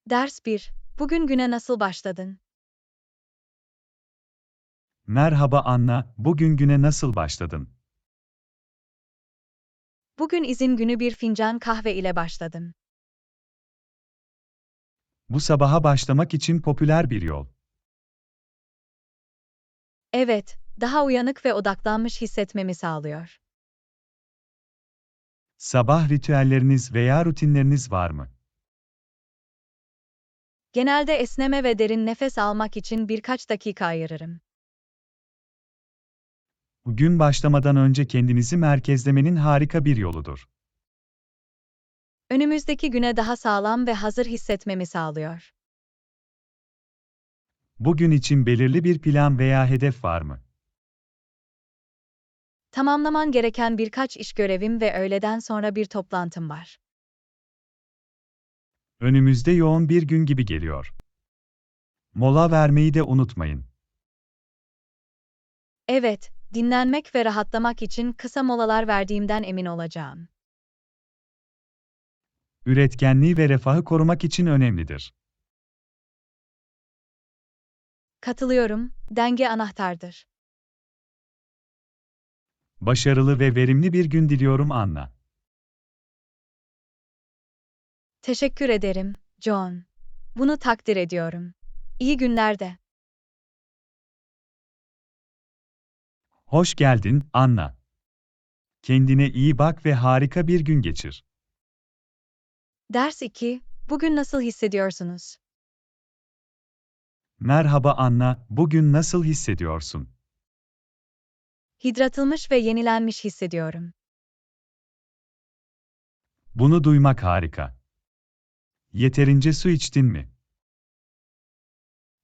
Ders 1. Bugün güne nasıl başladın? Merhaba Anna, bugün güne nasıl başladın? Bugün izin günü bir fincan kahve ile başladım. Bu sabaha başlamak için popüler bir yol. Evet, daha uyanık ve odaklanmış hissetmemi sağlıyor. Sabah ritüelleriniz veya rutinleriniz var mı? Genelde esneme ve derin nefes almak için birkaç dakika ayırırım. Gün başlamadan önce kendinizi merkezlemenin harika bir yoludur. Önümüzdeki güne daha sağlam ve hazır hissetmemi sağlıyor. Bugün için belirli bir plan veya hedef var mı? Tamamlaman gereken birkaç iş görevim ve öğleden sonra bir toplantım var. Önümüzde yoğun bir gün gibi geliyor. Mola vermeyi de unutmayın. Evet, dinlenmek ve rahatlamak için kısa molalar verdiğimden emin olacağım. Üretkenliği ve refahı korumak için önemlidir. Katılıyorum, denge anahtardır. Başarılı ve verimli bir gün diliyorum Anna. Teşekkür ederim, John. Bunu takdir ediyorum. İyi günler de. Hoş geldin, Anna. Kendine iyi bak ve harika bir gün geçir. Ders 2. Bugün nasıl hissediyorsunuz? Merhaba Anna, bugün nasıl hissediyorsun? Hidratılmış ve yenilenmiş hissediyorum. Bunu duymak harika. Yeterince su içtin mi?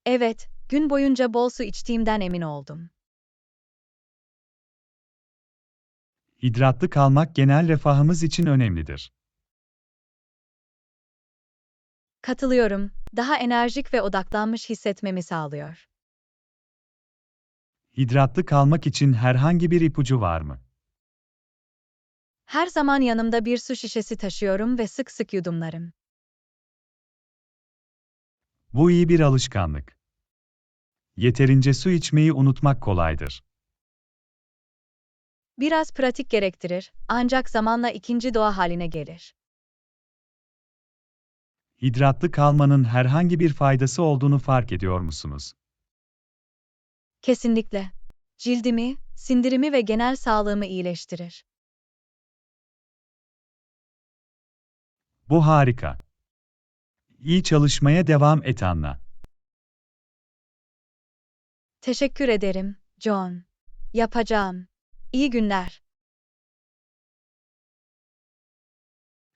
Evet, gün boyunca bol su içtiğimden emin oldum. Hidratlı kalmak genel refahımız için önemlidir. Katılıyorum, daha enerjik ve odaklanmış hissetmemi sağlıyor. Hidratlı kalmak için herhangi bir ipucu var mı? Her zaman yanımda bir su şişesi taşıyorum ve sık sık yudumlarım. Bu iyi bir alışkanlık. Yeterince su içmeyi unutmak kolaydır. Biraz pratik gerektirir, ancak zamanla ikinci doğa haline gelir. Hidratlı kalmanın herhangi bir faydası olduğunu fark ediyor musunuz? Kesinlikle. Cildimi, sindirimi ve genel sağlığımı iyileştirir. Bu harika. İyi çalışmaya devam et Anna. Teşekkür ederim, John. Yapacağım. İyi günler.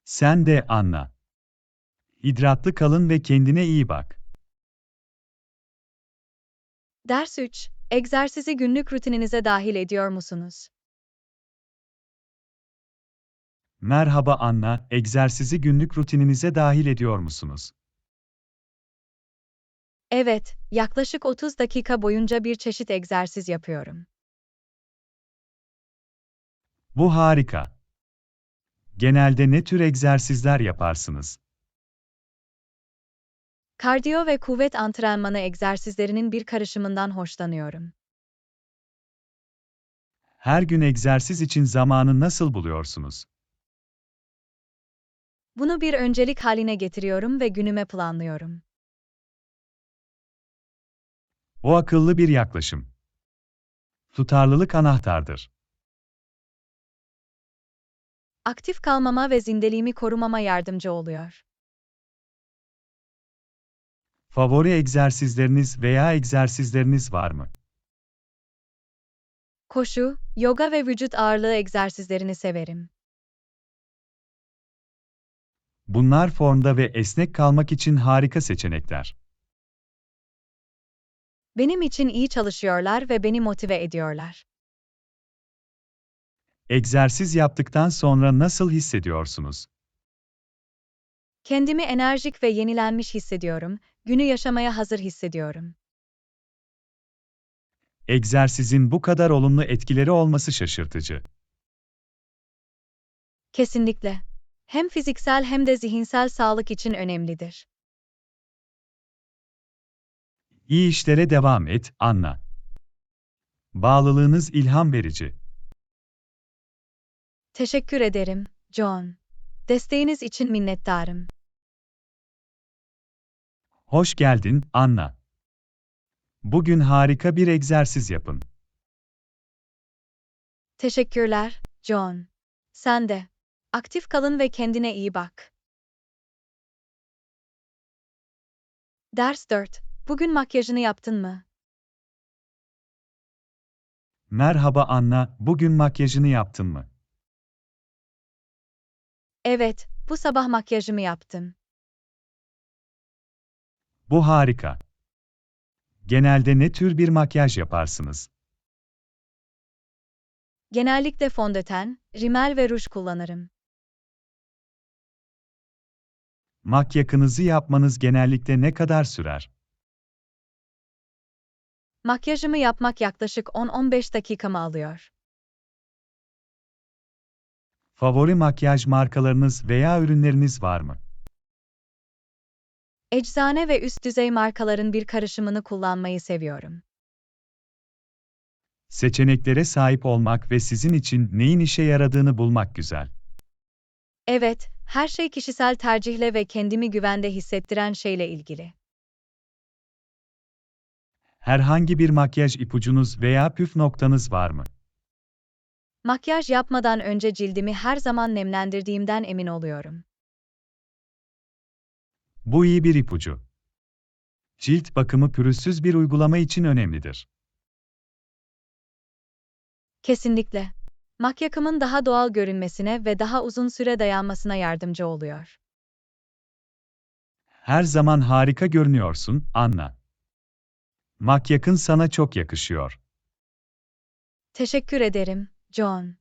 Sen de Anna. Hidratlı kalın ve kendine iyi bak. Ders 3. Egzersizi günlük rutininize dahil ediyor musunuz? Merhaba Anna, egzersizi günlük rutininize dahil ediyor musunuz? Evet, yaklaşık 30 dakika boyunca bir çeşit egzersiz yapıyorum. Bu harika. Genelde ne tür egzersizler yaparsınız? Kardiyo ve kuvvet antrenmanı egzersizlerinin bir karışımından hoşlanıyorum. Her gün egzersiz için zamanı nasıl buluyorsunuz? Bunu bir öncelik haline getiriyorum ve günüme planlıyorum. O akıllı bir yaklaşım. Tutarlılık anahtardır. Aktif kalmama ve zindeliğimi korumama yardımcı oluyor. Favori egzersizleriniz veya egzersizleriniz var mı? Koşu, yoga ve vücut ağırlığı egzersizlerini severim. Bunlar formda ve esnek kalmak için harika seçenekler. Benim için iyi çalışıyorlar ve beni motive ediyorlar. Egzersiz yaptıktan sonra nasıl hissediyorsunuz? Kendimi enerjik ve yenilenmiş hissediyorum, günü yaşamaya hazır hissediyorum. Egzersizin bu kadar olumlu etkileri olması şaşırtıcı. Kesinlikle. Hem fiziksel hem de zihinsel sağlık için önemlidir. İyi işlere devam et, Anna. Bağlılığınız ilham verici. Teşekkür ederim, John. Desteğiniz için minnettarım. Hoş geldin, Anna. Bugün harika bir egzersiz yapın. Teşekkürler, John. Sen de. Aktif kalın ve kendine iyi bak. Ders 4. Bugün makyajını yaptın mı? Merhaba Anna, bugün makyajını yaptın mı? Evet, bu sabah makyajımı yaptım. Bu harika. Genelde ne tür bir makyaj yaparsınız? Genellikle fondöten, rimel ve ruj kullanırım. Makyajınızı yapmanız genellikle ne kadar sürer? Makyajımı yapmak yaklaşık 10-15 dakikamı alıyor. Favori makyaj markalarınız veya ürünleriniz var mı? Eczane ve üst düzey markaların bir karışımını kullanmayı seviyorum. Seçeneklere sahip olmak ve sizin için neyin işe yaradığını bulmak güzel. Evet, her şey kişisel tercihle ve kendimi güvende hissettiren şeyle ilgili. Herhangi bir makyaj ipucunuz veya püf noktanız var mı? Makyaj yapmadan önce cildimi her zaman nemlendirdiğimden emin oluyorum. Bu iyi bir ipucu. Cilt bakımı pürüzsüz bir uygulama için önemlidir. Kesinlikle. Makyajımın daha doğal görünmesine ve daha uzun süre dayanmasına yardımcı oluyor. Her zaman harika görünüyorsun, Anna. Makyajın sana çok yakışıyor. Teşekkür ederim, John.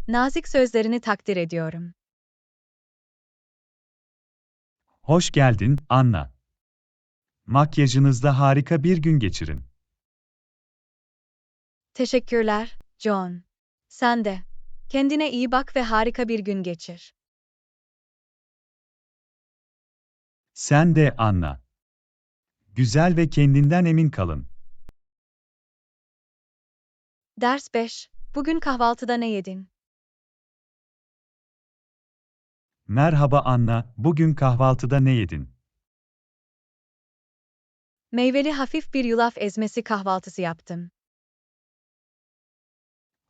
Nazik sözlerini takdir ediyorum. Hoş geldin, Anna. Makyajınızda harika bir gün geçirin. Teşekkürler, John. Sen de. Kendine iyi bak ve harika bir gün geçir. Sen de, Anna. Güzel ve kendinden emin kalın. Ders 5. Bugün kahvaltıda ne yedin? Merhaba Anna, bugün kahvaltıda ne yedin? Meyveli hafif bir yulaf ezmesi kahvaltısı yaptım.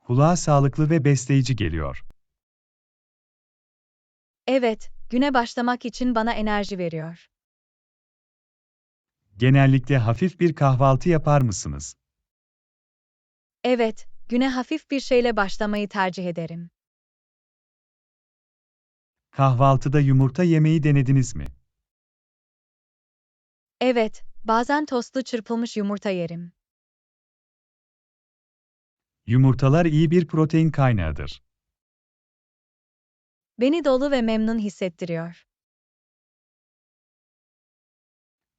Kulağa sağlıklı ve besleyici geliyor. Evet, güne başlamak için bana enerji veriyor. Genellikle hafif bir kahvaltı yapar mısınız? Evet, güne hafif bir şeyle başlamayı tercih ederim. Kahvaltıda yumurta yemeyi denediniz mi? Evet, bazen tostlu çırpılmış yumurta yerim. Yumurtalar iyi bir protein kaynağıdır. Beni dolu ve memnun hissettiriyor.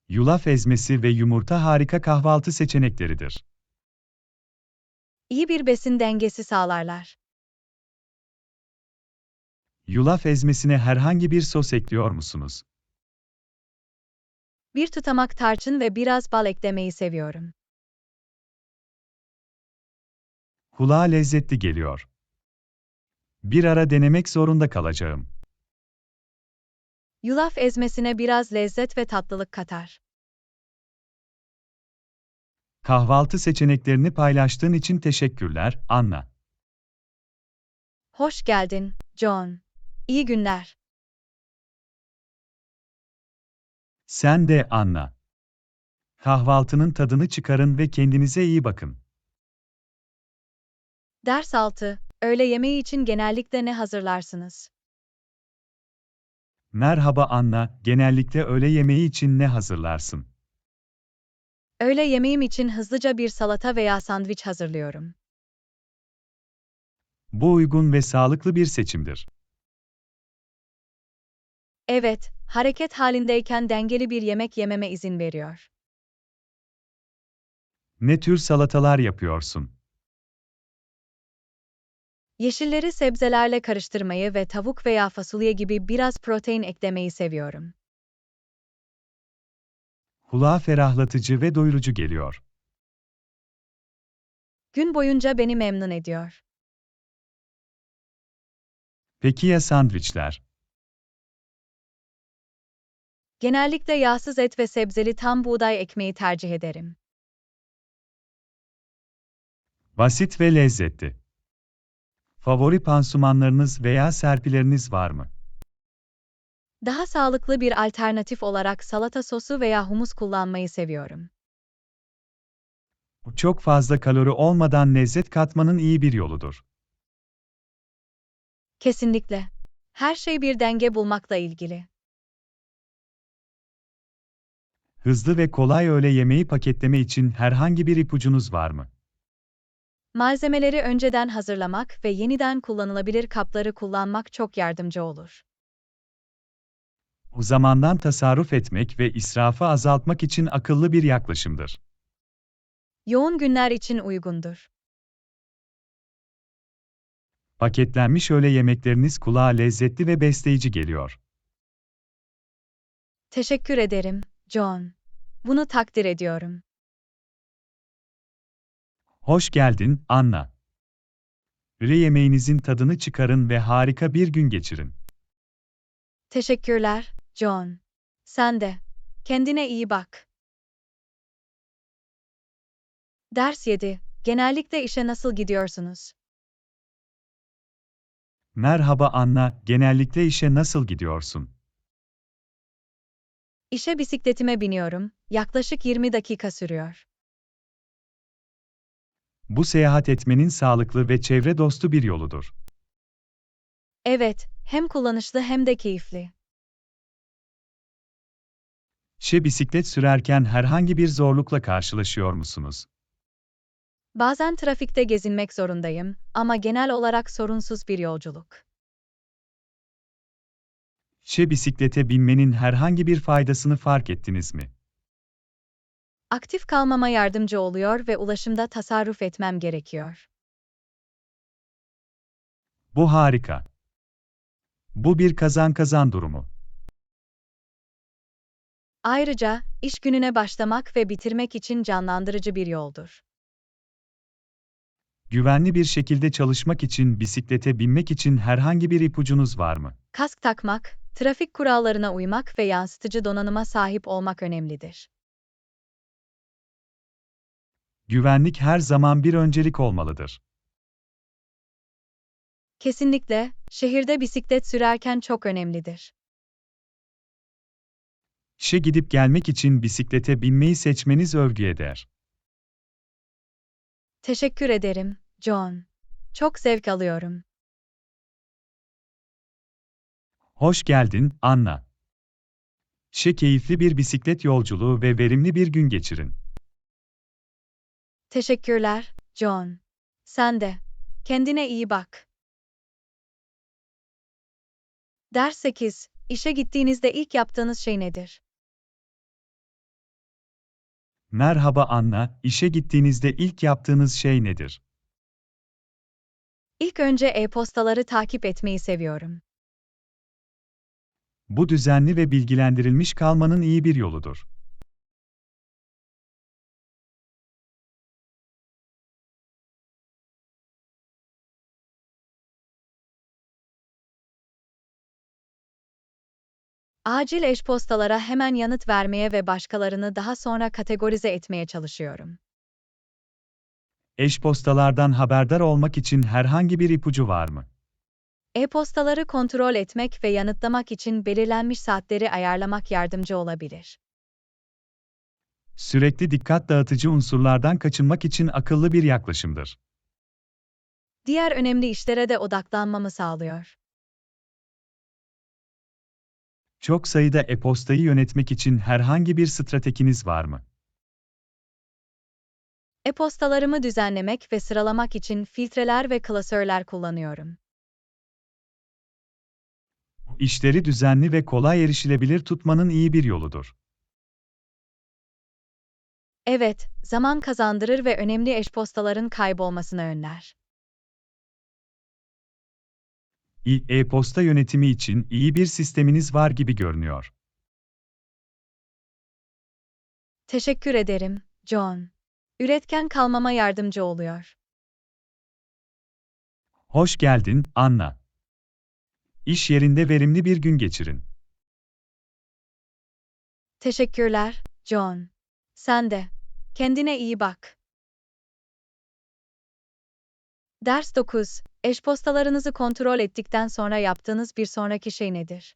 Yulaf ezmesi ve yumurta harika kahvaltı seçenekleridir. İyi bir besin dengesi sağlarlar. Yulaf ezmesine herhangi bir sos ekliyor musunuz? Bir tutamak tarçın ve biraz bal eklemeyi seviyorum. Kulağa lezzetli geliyor. Bir ara denemek zorunda kalacağım. Yulaf ezmesine biraz lezzet ve tatlılık katar. Kahvaltı seçeneklerini paylaştığın için teşekkürler, Anna. Hoş geldin, John. İyi günler. Sen de, Anna. Kahvaltının tadını çıkarın ve kendinize iyi bakın. Ders 6. Öğle yemeği için genellikle ne hazırlarsınız? Merhaba Anna, genellikle öğle yemeği için ne hazırlarsın? Öğle yemeğim için hızlıca bir salata veya sandviç hazırlıyorum. Bu uygun ve sağlıklı bir seçimdir. Evet, hareket halindeyken dengeli bir yemek yememe izin veriyor. Ne tür salatalar yapıyorsun? Yeşilleri sebzelerle karıştırmayı ve tavuk veya fasulye gibi biraz protein eklemeyi seviyorum. Kulağa ferahlatıcı ve doyurucu geliyor. Gün boyunca beni memnun ediyor. Peki ya sandviçler? Genellikle yağsız et ve sebzeli tam buğday ekmeği tercih ederim. Basit ve lezzetli. Favori pansumanlarınız veya serpileriniz var mı? Daha sağlıklı bir alternatif olarak salata sosu veya humus kullanmayı seviyorum. Bu çok fazla kalori olmadan lezzet katmanın iyi bir yoludur. Kesinlikle. Her şey bir denge bulmakla ilgili. Hızlı ve kolay öğle yemeği paketleme için herhangi bir ipucunuz var mı? Malzemeleri önceden hazırlamak ve yeniden kullanılabilir kapları kullanmak çok yardımcı olur. Bu zamandan tasarruf etmek ve israfı azaltmak için akıllı bir yaklaşımdır. Yoğun günler için uygundur. Paketlenmiş öğle yemekleriniz kulağa lezzetli ve besleyici geliyor. Teşekkür ederim, John. Bunu takdir ediyorum. Hoş geldin, Anna. Öğle yemeğinizin tadını çıkarın ve harika bir gün geçirin. Teşekkürler, John. Sen de. Kendine iyi bak. Ders 7. Genellikle işe nasıl gidiyorsunuz? Merhaba Anna, genellikle işe nasıl gidiyorsun? İşe bisikletime biniyorum. Yaklaşık 20 dakika sürüyor. Bu seyahat etmenin sağlıklı ve çevre dostu bir yoludur. Evet, hem kullanışlı hem de keyifli. İşe bisiklet sürerken herhangi bir zorlukla karşılaşıyor musunuz? Bazen trafikte gezinmek zorundayım ama genel olarak sorunsuz bir yolculuk. İşe bisiklete binmenin herhangi bir faydasını fark ettiniz mi? Aktif kalmama yardımcı oluyor ve ulaşımda tasarruf etmem gerekiyor. Bu harika. Bu bir kazan-kazan durumu. Ayrıca, iş gününe başlamak ve bitirmek için canlandırıcı bir yoldur. Güvenli bir şekilde çalışmak için bisiklete binmek için herhangi bir ipucunuz var mı? Kask takmak, trafik kurallarına uymak ve yansıtıcı donanıma sahip olmak önemlidir. Güvenlik her zaman bir öncelik olmalıdır. Kesinlikle, şehirde bisiklet sürerken çok önemlidir. İşe gidip gelmek için bisiklete binmeyi seçmeniz övgüye değer. Teşekkür ederim, John. Çok zevk alıyorum. Hoş geldin, Anna. İşe keyifli bir bisiklet yolculuğu ve verimli bir gün geçirin. Teşekkürler, John. Sen de. Kendine iyi bak. Ders 8. İşe gittiğinizde ilk yaptığınız şey nedir? Merhaba Anna, işe gittiğinizde ilk yaptığınız şey nedir? İlk önce e-postaları takip etmeyi seviyorum. Bu düzenli ve bilgilendirilmiş kalmanın iyi bir yoludur. Acil e-postalara hemen yanıt vermeye ve başkalarını daha sonra kategorize etmeye çalışıyorum. Eş-postalardan haberdar olmak için herhangi bir ipucu var mı? E-postaları kontrol etmek ve yanıtlamak için belirlenmiş saatleri ayarlamak yardımcı olabilir. Sürekli dikkat dağıtıcı unsurlardan kaçınmak için akıllı bir yaklaşımdır. Diğer önemli işlere de odaklanmamı sağlıyor. Çok sayıda e-postayı yönetmek için herhangi bir stratejiniz var mı? E-postalarımı düzenlemek ve sıralamak için filtreler ve klasörler kullanıyorum. İşleri düzenli ve kolay erişilebilir tutmanın iyi bir yoludur. Evet, zaman kazandırır ve önemli e-postaların kaybolmasını önler. E-posta yönetimi için iyi bir sisteminiz var gibi görünüyor. Teşekkür ederim, John. Üretken kalmama yardımcı oluyor. Hoş geldin, Anna. İş yerinde verimli bir gün geçirin. Teşekkürler, John. Sen de. Kendine iyi bak. Ders 9. Eş-postalarınızı kontrol ettikten sonra yaptığınız bir sonraki şey nedir?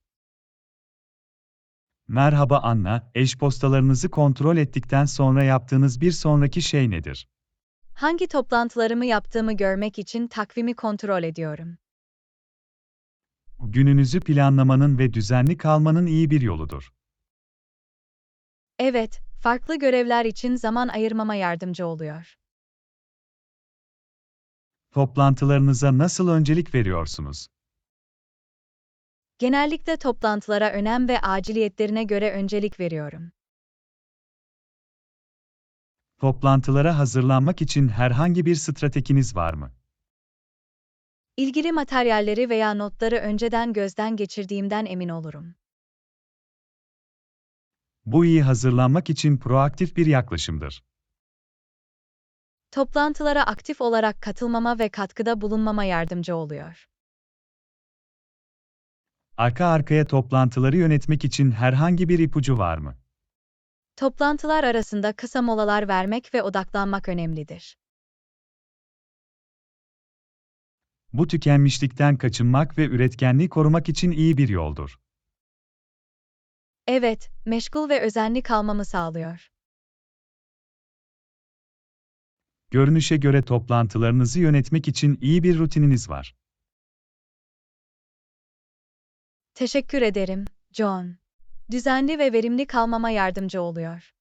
Merhaba Anna, eş-postalarınızı kontrol ettikten sonra yaptığınız bir sonraki şey nedir? Hangi toplantılarımı yaptığımı görmek için takvimi kontrol ediyorum. Gününüzü planlamanın ve düzenli kalmanın iyi bir yoludur. Evet, farklı görevler için zaman ayırmama yardımcı oluyor. Toplantılarınıza nasıl öncelik veriyorsunuz? Genellikle toplantılara önem ve aciliyetlerine göre öncelik veriyorum. Toplantılara hazırlanmak için herhangi bir stratejiniz var mı? İlgili materyalleri veya notları önceden gözden geçirdiğimden emin olurum. Bu iyi hazırlanmak için proaktif bir yaklaşımdır. Toplantılara aktif olarak katılmama ve katkıda bulunmama yardımcı oluyor. Arka arkaya toplantıları yönetmek için herhangi bir ipucu var mı? Toplantılar arasında kısa molalar vermek ve odaklanmak önemlidir. Bu tükenmişlikten kaçınmak ve üretkenliği korumak için iyi bir yoldur. Evet, meşgul ve özenli kalmamı sağlıyor. Görünüşe göre toplantılarınızı yönetmek için iyi bir rutininiz var. Teşekkür ederim, John. Düzenli ve verimli kalmama yardımcı oluyor.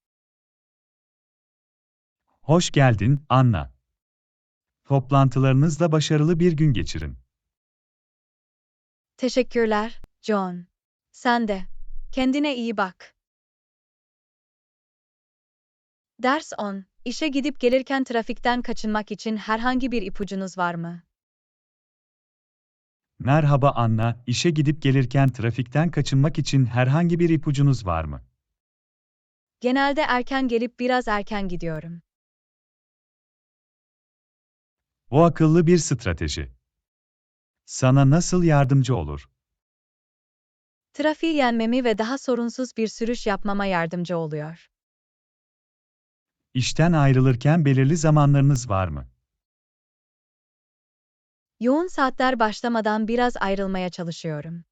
Hoş geldin, Anna. Toplantılarınızda başarılı bir gün geçirin. Teşekkürler, John. Sen de. Kendine iyi bak. Ders 10. İşe gidip gelirken trafikten kaçınmak için herhangi bir ipucunuz var mı? Merhaba Anna, işe gidip gelirken trafikten kaçınmak için herhangi bir ipucunuz var mı? Genelde erken gelip biraz erken gidiyorum. Bu akıllı bir strateji. Sana nasıl yardımcı olur? Trafiği yenmemi ve daha sorunsuz bir sürüş yapmama yardımcı oluyor. İşten ayrılırken belirli zamanlarınız var mı? Yoğun saatler başlamadan biraz ayrılmaya çalışıyorum.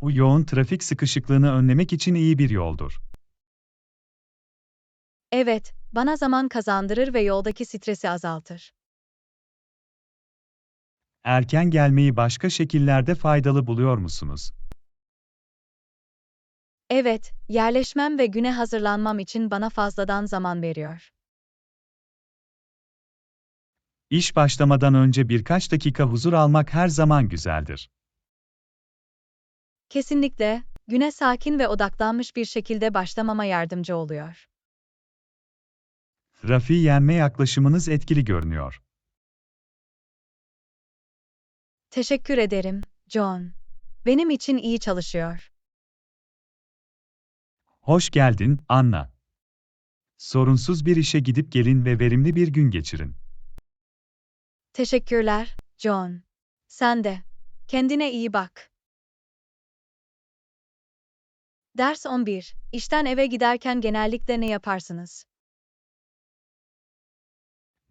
Bu yoğun trafik sıkışıklığını önlemek için iyi bir yoldur. Evet, bana zaman kazandırır ve yoldaki stresi azaltır. Erken gelmeyi başka şekillerde faydalı buluyor musunuz? Evet, yerleşmem ve güne hazırlanmam için bana fazladan zaman veriyor. İş başlamadan önce birkaç dakika huzur almak her zaman güzeldir. Kesinlikle, güne sakin ve odaklanmış bir şekilde başlamama yardımcı oluyor. Trafiği yenme yaklaşımınız etkili görünüyor. Teşekkür ederim, John. Benim için iyi çalışıyor. Hoş geldin, Anna. Sorunsuz bir işe gidip gelin ve verimli bir gün geçirin. Teşekkürler, John. Sen de. Kendine iyi bak. Ders 11. İşten eve giderken genellikle ne yaparsınız?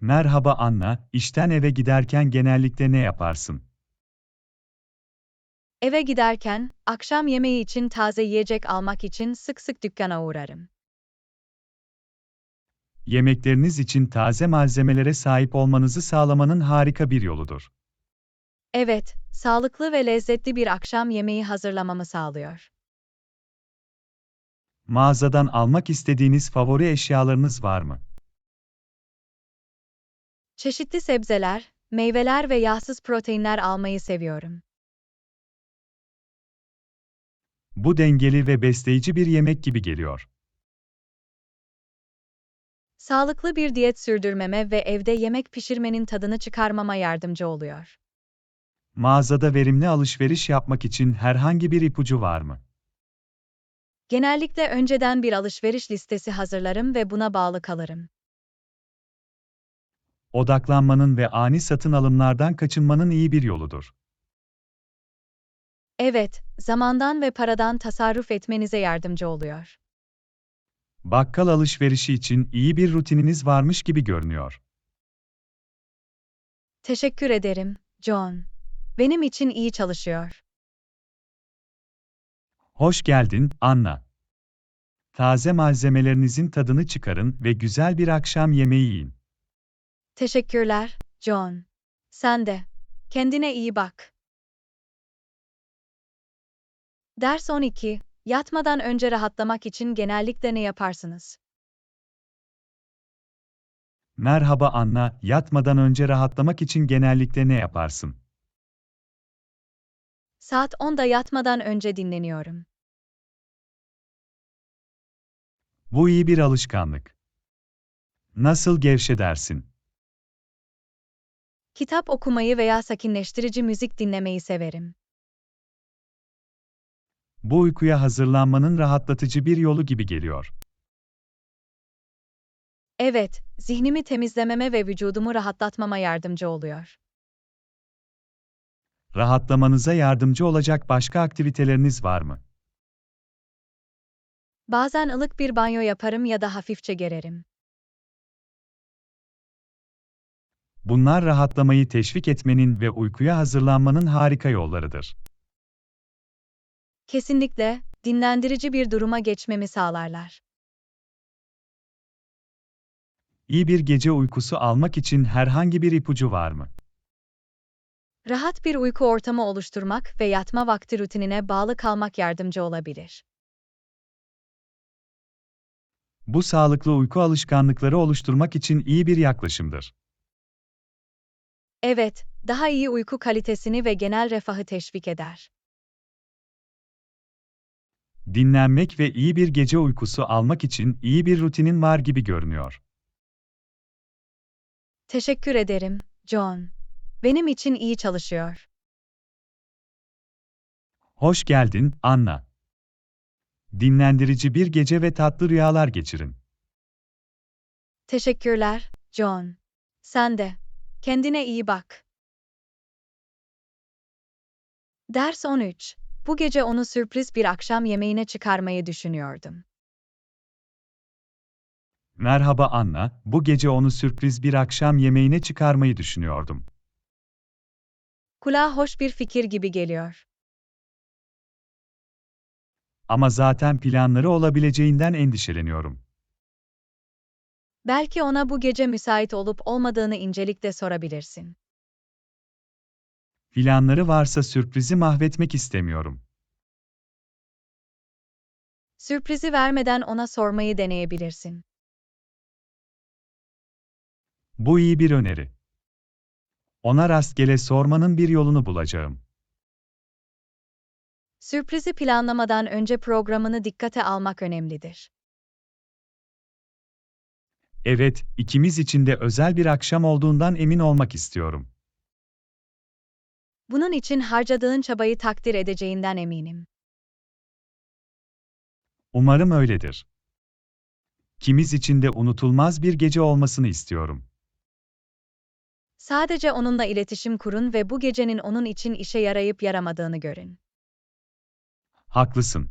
Merhaba Anna, işten eve giderken genellikle ne yaparsın? Eve giderken, akşam yemeği için taze yiyecek almak için sık sık dükkana uğrarım. Yemekleriniz için taze malzemelere sahip olmanızı sağlamanın harika bir yoludur. Evet, sağlıklı ve lezzetli bir akşam yemeği hazırlamamı sağlıyor. Mağazadan almak istediğiniz favori eşyalarınız var mı? Çeşitli sebzeler, meyveler ve yağsız proteinler almayı seviyorum. Bu dengeli ve besleyici bir yemek gibi geliyor. Sağlıklı bir diyet sürdürmeme ve evde yemek pişirmenin tadını çıkarmama yardımcı oluyor. Mağazada verimli alışveriş yapmak için herhangi bir ipucu var mı? Genellikle önceden bir alışveriş listesi hazırlarım ve buna bağlı kalırım. Odaklanmanın ve ani satın alımlardan kaçınmanın iyi bir yoludur. Evet, zamandan ve paradan tasarruf etmenize yardımcı oluyor. Bakkal alışverişi için iyi bir rutininiz varmış gibi görünüyor. Teşekkür ederim, John. Benim için iyi çalışıyor. Hoş geldin, Anna. Taze malzemelerinizin tadını çıkarın ve güzel bir akşam yemeği yiyin. Teşekkürler, John. Sen de. Kendine iyi bak. Ders 12. Yatmadan önce rahatlamak için genellikle ne yaparsınız? Merhaba Anna, yatmadan önce rahatlamak için genellikle ne yaparsın? Saat 10'da yatmadan önce dinleniyorum. Bu iyi bir alışkanlık. Nasıl gevşedersin? Kitap okumayı veya sakinleştirici müzik dinlemeyi severim. Bu uykuya hazırlanmanın rahatlatıcı bir yolu gibi geliyor. Evet, zihnimi temizlememe ve vücudumu rahatlatmama yardımcı oluyor. Rahatlamanıza yardımcı olacak başka aktiviteleriniz var mı? Bazen ılık bir banyo yaparım ya da hafifçe gererim. Bunlar rahatlamayı teşvik etmenin ve uykuya hazırlanmanın harika yollarıdır. Kesinlikle, dinlendirici bir duruma geçmemi sağlarlar. İyi bir gece uykusu almak için herhangi bir ipucu var mı? Rahat bir uyku ortamı oluşturmak ve yatma vakti rutinine bağlı kalmak yardımcı olabilir. Bu sağlıklı uyku alışkanlıkları oluşturmak için iyi bir yaklaşımdır. Evet, daha iyi uyku kalitesini ve genel refahı teşvik eder. Dinlenmek ve iyi bir gece uykusu almak için iyi bir rutinin var gibi görünüyor. Teşekkür ederim, John. Benim için iyi çalışıyor. Hoş geldin, Anna. Dinlendirici bir gece ve tatlı rüyalar geçirin. Teşekkürler, John. Sen de. Kendine iyi bak. Ders 13. Bu gece onu sürpriz bir akşam yemeğine çıkarmayı düşünüyordum. Merhaba Anna, bu gece onu sürpriz bir akşam yemeğine çıkarmayı düşünüyordum. Kulağa hoş bir fikir gibi geliyor. Ama zaten planları olabileceğinden endişeleniyorum. Belki ona bu gece müsait olup olmadığını incelikle sorabilirsin. Planları varsa sürprizi mahvetmek istemiyorum. Sürprizi vermeden ona sormayı deneyebilirsin. Bu iyi bir öneri. Ona rastgele sormanın bir yolunu bulacağım. Sürprizi planlamadan önce programını dikkate almak önemlidir. Evet, ikimiz için de özel bir akşam olduğundan emin olmak istiyorum. Bunun için harcadığın çabayı takdir edeceğinden eminim. Umarım öyledir. İkimiz için de unutulmaz bir gece olmasını istiyorum. Sadece onunla iletişim kurun ve bu gecenin onun için işe yarayıp yaramadığını görün. Haklısın.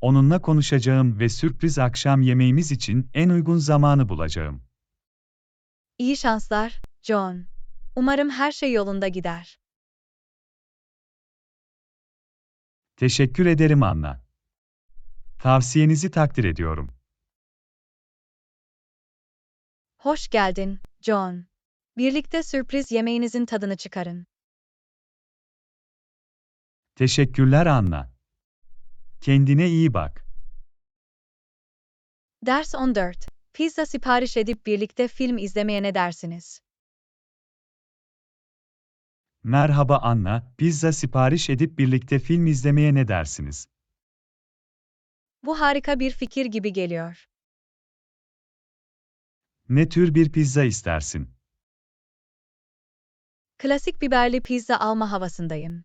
Onunla konuşacağım ve sürpriz akşam yemeğimiz için en uygun zamanı bulacağım. İyi şanslar, John. Umarım her şey yolunda gider. Teşekkür ederim Anna. Tavsiyenizi takdir ediyorum. Hoş geldin, John. Birlikte sürpriz yemeğinizin tadını çıkarın. Teşekkürler Anna. Kendine iyi bak. Ders 14. Pizza sipariş edip birlikte film izlemeye ne dersiniz? Merhaba Anna, pizza sipariş edip birlikte film izlemeye ne dersiniz? Bu harika bir fikir gibi geliyor. Ne tür bir pizza istersin? Klasik biberli pizza alma havasındayım.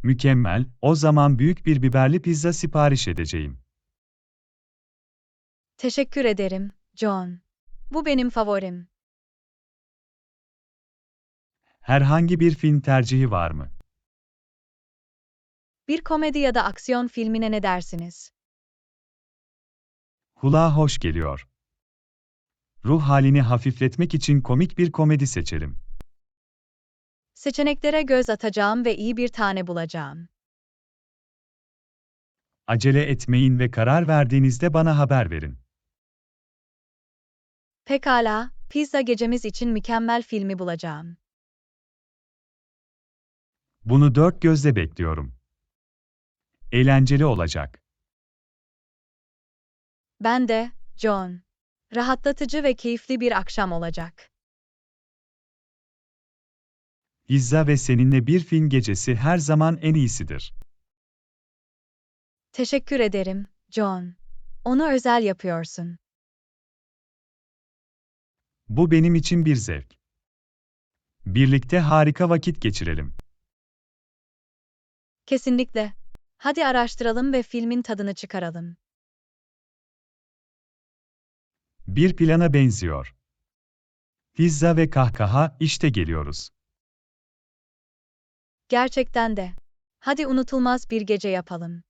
Mükemmel, o zaman büyük bir biberli pizza sipariş edeceğim. Teşekkür ederim, John. Bu benim favorim. Herhangi bir film tercihi var mı? Bir komedi ya da aksiyon filmine ne dersiniz? Kulağa hoş geliyor. Ruh halini hafifletmek için komik bir komedi seçelim. Seçeneklere göz atacağım ve iyi bir tane bulacağım. Acele etmeyin ve karar verdiğinizde bana haber verin. Pekala, pizza gecemiz için mükemmel filmi bulacağım. Bunu dört gözle bekliyorum. Eğlenceli olacak. Ben de, John. Rahatlatıcı ve keyifli bir akşam olacak. Pizza ve seninle bir film gecesi her zaman en iyisidir. Teşekkür ederim, John. Onu özel yapıyorsun. Bu benim için bir zevk. Birlikte harika vakit geçirelim. Kesinlikle. Hadi araştıralım ve filmin tadını çıkaralım. Bir plana benziyor. Pizza ve kahkaha, işte geliyoruz. Gerçekten de. Hadi unutulmaz bir gece yapalım.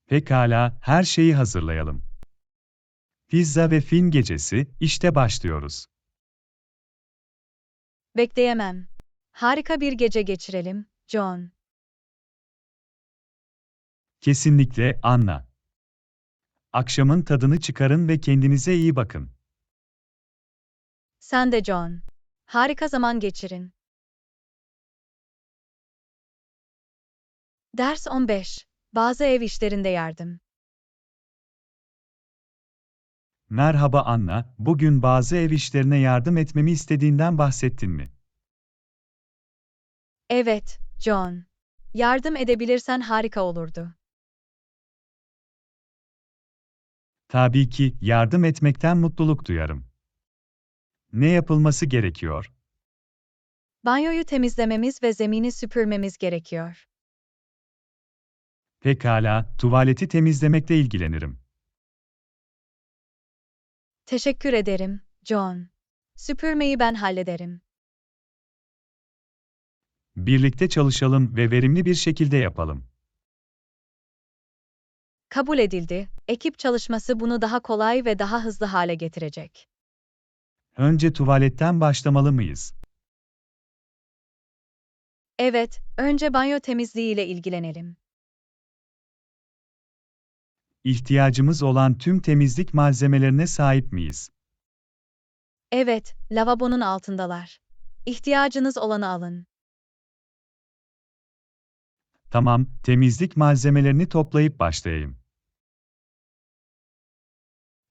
Pekala, her şeyi hazırlayalım. Pizza ve film gecesi, işte başlıyoruz. Bekleyemem. Harika bir gece geçirelim, John. Kesinlikle, Anna. Akşamın tadını çıkarın ve kendinize iyi bakın. Sen de John. Harika zaman geçirin. Ders 15. Bazı ev işlerinde yardım. Merhaba Anna, bugün bazı ev işlerine yardım etmemi istediğinden bahsettin mi? Evet, John. Yardım edebilirsen harika olurdu. Tabii ki, yardım etmekten mutluluk duyarım. Ne yapılması gerekiyor? Banyoyu temizlememiz ve zemini süpürmemiz gerekiyor. Pekala, tuvaleti temizlemekle ilgilenirim. Teşekkür ederim, John. Süpürmeyi ben hallederim. Birlikte çalışalım ve verimli bir şekilde yapalım. Kabul edildi. Ekip çalışması bunu daha kolay ve daha hızlı hale getirecek. Önce tuvaletten başlamalı mıyız? Evet, önce banyo temizliği ile ilgilenelim. İhtiyacımız olan tüm temizlik malzemelerine sahip miyiz? Evet, lavabonun altındalar. İhtiyacınız olanı alın. Tamam, temizlik malzemelerini toplayıp başlayayım.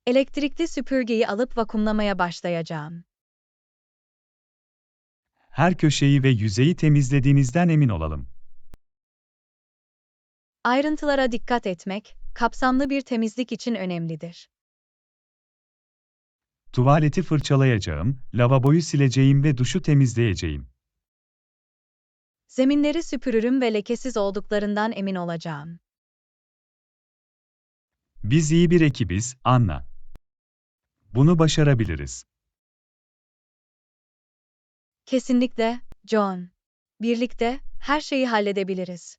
Elektrikli süpürgeyi alıp vakumlamaya başlayacağım. Her köşeyi ve yüzeyi temizlediğinizden emin olalım. Ayrıntılara dikkat etmek, kapsamlı bir temizlik için önemlidir. Tuvaleti fırçalayacağım, lavaboyu sileceğim ve duşu temizleyeceğim. Zeminleri süpürürüm ve lekesiz olduklarından emin olacağım. Biz iyi bir ekibiz, Anna. Bunu başarabiliriz. Kesinlikle, John. Birlikte her şeyi halledebiliriz.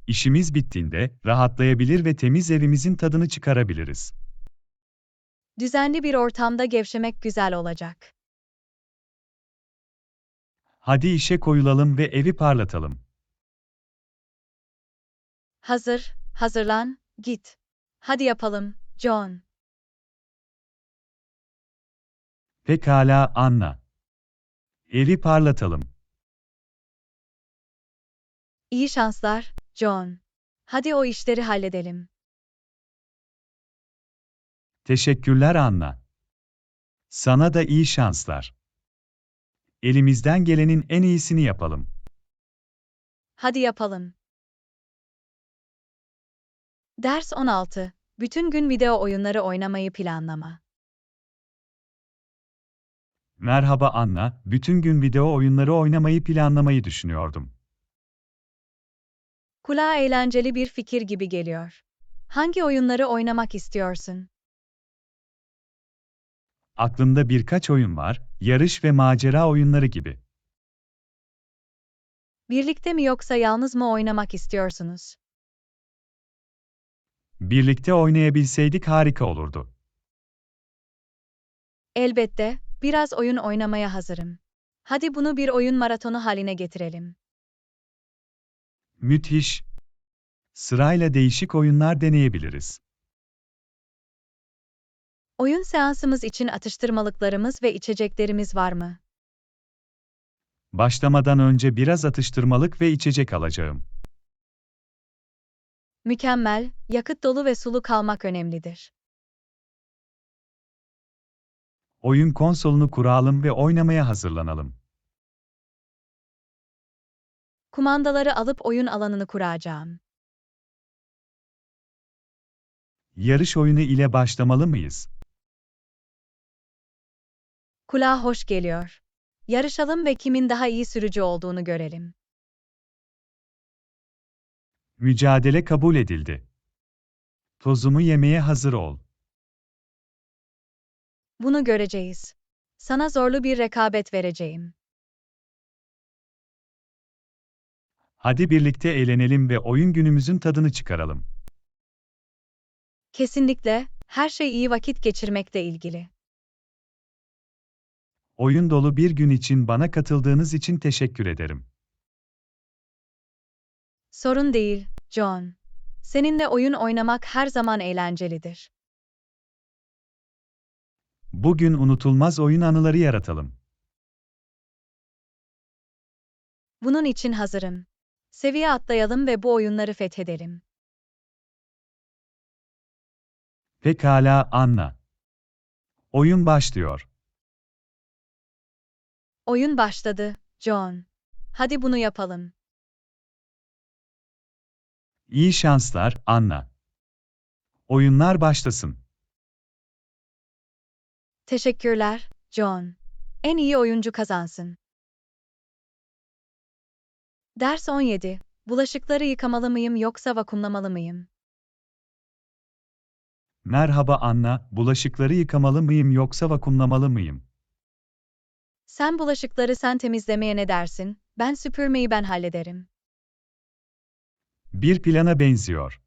İşimiz bittiğinde rahatlayabilir ve temiz evimizin tadını çıkarabiliriz. Düzenli bir ortamda gevşemek güzel olacak. Hadi işe koyulalım ve evi parlatalım. Hazırlan, git. Hadi yapalım, John. Pekala, Anna. Evi parlatalım. İyi şanslar, John. Hadi o işleri halledelim. Teşekkürler Anna. Sana da iyi şanslar. Elimizden gelenin en iyisini yapalım. Hadi yapalım. Ders 16. Bütün gün video oyunları oynamayı planlama. Merhaba Anna, bütün gün video oyunları oynamayı planlamayı düşünüyordum. Kulağa eğlenceli bir fikir gibi geliyor. Hangi oyunları oynamak istiyorsun? Aklımda birkaç oyun var, yarış ve macera oyunları gibi. Birlikte mi yoksa yalnız mı oynamak istiyorsunuz? Birlikte oynayabilseydik harika olurdu. Elbette, biraz oyun oynamaya hazırım. Hadi bunu bir oyun maratonu haline getirelim. Müthiş. Sırayla değişik oyunlar deneyebiliriz. Oyun seansımız için atıştırmalıklarımız ve içeceklerimiz var mı? Başlamadan önce biraz atıştırmalık ve içecek alacağım. Mükemmel, yakıt dolu ve sulu kalmak önemlidir. Oyun konsolunu kuralım ve oynamaya hazırlanalım. Kumandaları alıp oyun alanını kuracağım. Yarış oyunu ile başlamalı mıyız? Kulağa hoş geliyor. Yarışalım ve kimin daha iyi sürücü olduğunu görelim. Mücadele kabul edildi. Tozumu yemeye hazır ol. Bunu göreceğiz. Sana zorlu bir rekabet vereceğim. Hadi birlikte eğlenelim ve oyun günümüzün tadını çıkaralım. Kesinlikle, her şey iyi vakit geçirmekle ilgili. Oyun dolu bir gün için bana katıldığınız için teşekkür ederim. Sorun değil, John. Seninle oyun oynamak her zaman eğlencelidir. Bugün unutulmaz oyun anıları yaratalım. Bunun için hazırım. Seviye atlayalım ve bu oyunları fethedelim. Pekala Anna. Oyun başlıyor. Oyun başladı, John. Hadi bunu yapalım. İyi şanslar, Anna. Oyunlar başlasın. Teşekkürler, John. En iyi oyuncu kazansın. Ders 17. Bulaşıkları yıkamalı mıyım yoksa vakumlamalı mıyım? Merhaba Anna, bulaşıkları yıkamalı mıyım yoksa vakumlamalı mıyım? Sen bulaşıkları sen temizlemeye ne dersin? Ben süpürmeyi ben hallederim. Bir plana benziyor.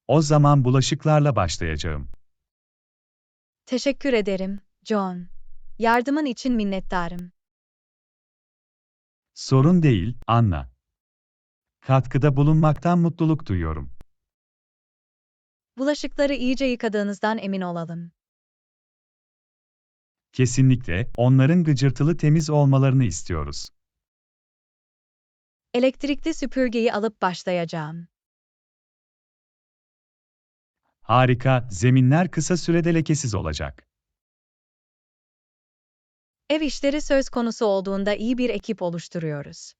O zaman bulaşıklarla başlayacağım. Teşekkür ederim, John. Yardımın için minnettarım. Sorun değil, Anna. Katkıda bulunmaktan mutluluk duyuyorum. Bulaşıkları iyice yıkadığınızdan emin olalım. Kesinlikle, onların gıcırtılı temiz olmalarını istiyoruz. Elektrikli süpürgeyi alıp başlayacağım. Harika, zeminler kısa sürede lekesiz olacak. Ev işleri söz konusu olduğunda iyi bir ekip oluşturuyoruz.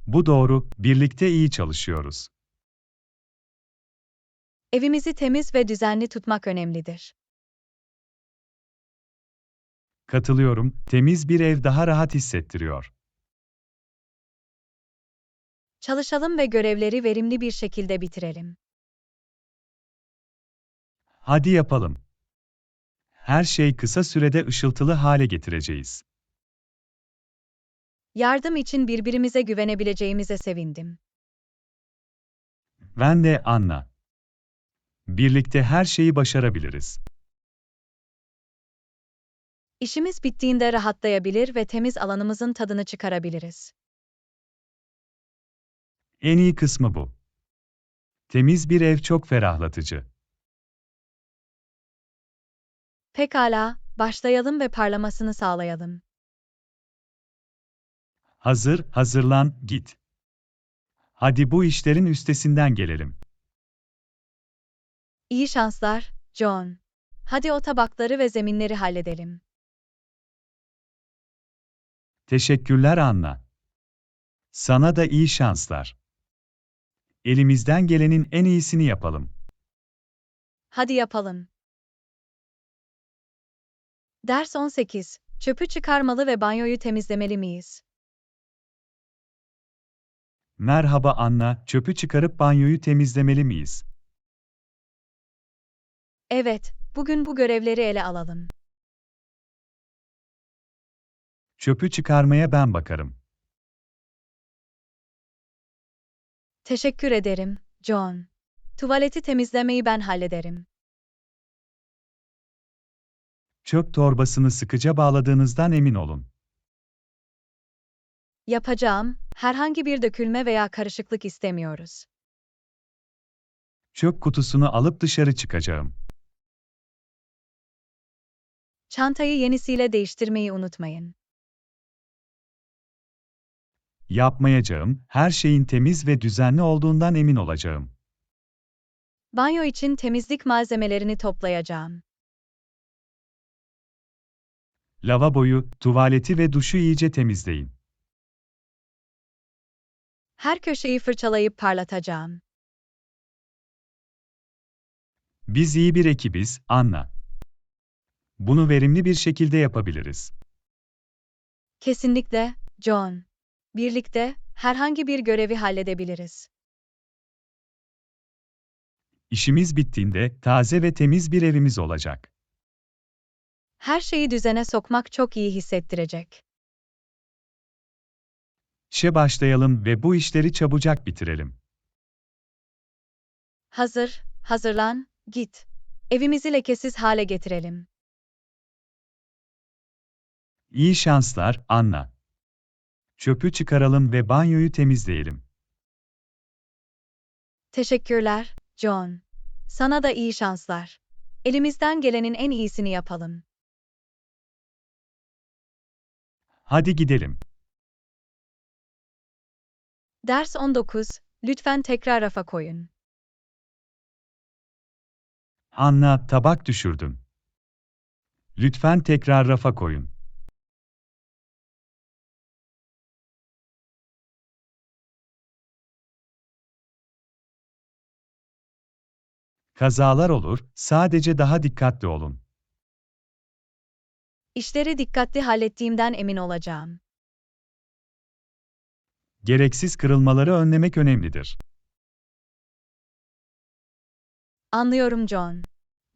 Bu doğru, birlikte iyi çalışıyoruz. Evimizi temiz ve düzenli tutmak önemlidir. Katılıyorum, temiz bir ev daha rahat hissettiriyor. Çalışalım ve görevleri verimli bir şekilde bitirelim. Hadi yapalım. Her şey kısa sürede ışıltılı hale getireceğiz. Yardım için birbirimize güvenebileceğimize sevindim. Ben de Anna. Birlikte her şeyi başarabiliriz. İşimiz bittiğinde rahatlayabilir ve temiz alanımızın tadını çıkarabiliriz. En iyi kısmı bu. Temiz bir ev çok ferahlatıcı. Pekala, başlayalım ve parlamasını sağlayalım. Hazırlan, git. Hadi bu işlerin üstesinden gelelim. İyi şanslar, John. Hadi o tabakları ve zeminleri halledelim. Teşekkürler Anna. Sana da iyi şanslar. Elimizden gelenin en iyisini yapalım. Hadi yapalım. Ders 18. Çöpü çıkarmalı ve banyoyu temizlemeli miyiz? Merhaba Anna, çöpü çıkarıp banyoyu temizlemeli miyiz? Evet, bugün bu görevleri ele alalım. Çöpü çıkarmaya ben bakarım. Teşekkür ederim, John. Tuvaleti temizlemeyi ben hallederim. Çöp torbasını sıkıca bağladığınızdan emin olun. Yapacağım, herhangi bir dökülme veya karışıklık istemiyoruz. Çöp kutusunu alıp dışarı çıkacağım. Çantayı yenisiyle değiştirmeyi unutmayın. Yapmayacağım, her şeyin temiz ve düzenli olduğundan emin olacağım. Banyo için temizlik malzemelerini toplayacağım. Lavaboyu, tuvaleti ve duşu iyice temizleyin. Her köşeyi fırçalayıp parlatacağım. Biz iyi bir ekibiz, Anna. Bunu verimli bir şekilde yapabiliriz. Kesinlikle, John. Birlikte, herhangi bir görevi halledebiliriz. İşimiz bittiğinde taze ve temiz bir evimiz olacak. Her şeyi düzene sokmak çok iyi hissettirecek. İşe başlayalım ve bu işleri çabucak bitirelim. Hazırlan, git. Evimizi lekesiz hale getirelim. İyi şanslar, Anna. Çöpü çıkaralım ve banyoyu temizleyelim. Teşekkürler, John. Sana da iyi şanslar. Elimizden gelenin en iyisini yapalım. Hadi gidelim. Ders 19. Lütfen tekrar rafa koyun. Anna, tabak düşürdüm. Lütfen tekrar rafa koyun. Kazalar olur, sadece daha dikkatli olun. İşleri dikkatli hallettiğimden emin olacağım. Gereksiz kırılmaları önlemek önemlidir. Anlıyorum, John.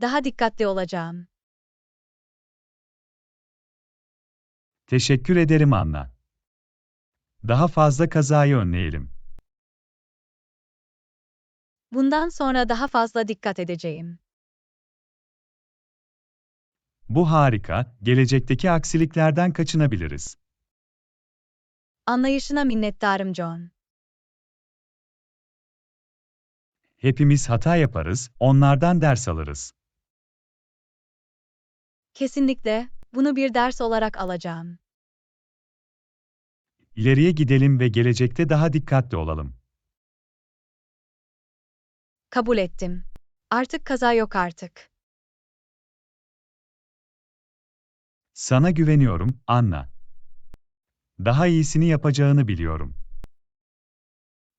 Daha dikkatli olacağım. Teşekkür ederim Anna. Daha fazla kazayı önleyelim. Bundan sonra daha fazla dikkat edeceğim. Bu harika, gelecekteki aksiliklerden kaçınabiliriz. Anlayışına minnettarım, John. Hepimiz hata yaparız, onlardan ders alırız. Kesinlikle, bunu bir ders olarak alacağım. İleriye gidelim ve gelecekte daha dikkatli olalım. Kabul ettim. Artık kaza yok artık. Sana güveniyorum, Anna. Daha iyisini yapacağını biliyorum.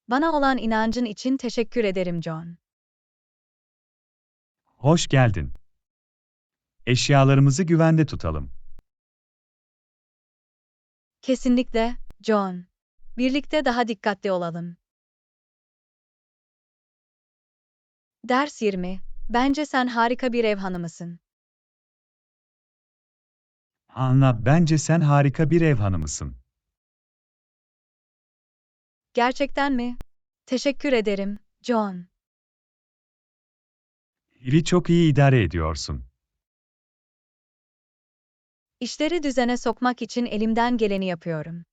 Bana olan inancın için teşekkür ederim, John. Hoş geldin. Eşyalarımızı güvende tutalım. Kesinlikle, John. Birlikte daha dikkatli olalım. Ders 20. Bence sen harika bir ev hanımısın. Anna, bence sen harika bir ev hanımısın. Gerçekten mi? Teşekkür ederim, John. Evi çok iyi idare ediyorsun. İşleri düzene sokmak için elimden geleni yapıyorum.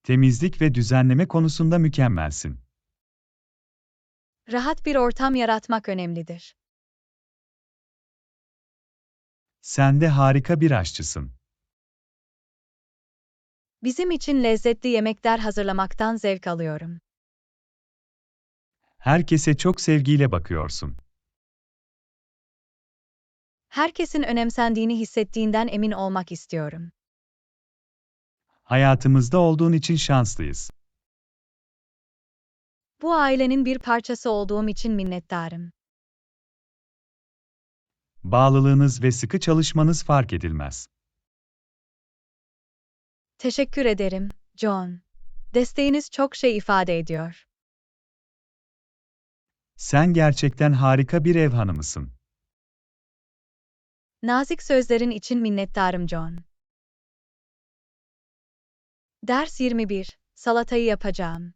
Temizlik ve düzenleme konusunda mükemmelsin. Rahat bir ortam yaratmak önemlidir. Sen de harika bir aşçısın. Bizim için lezzetli yemekler hazırlamaktan zevk alıyorum. Herkese çok sevgiyle bakıyorsun. Herkesin önemsendiğini hissettiğinden emin olmak istiyorum. Hayatımızda olduğun için şanslıyız. Bu ailenin bir parçası olduğum için minnettarım. Bağlılığınız ve sıkı çalışmanız fark edilmez. Teşekkür ederim, John. Desteğiniz çok şey ifade ediyor. Sen gerçekten harika bir ev hanımısın. Nazik sözlerin için minnettarım, John. Ders 21. Salatayı yapacağım.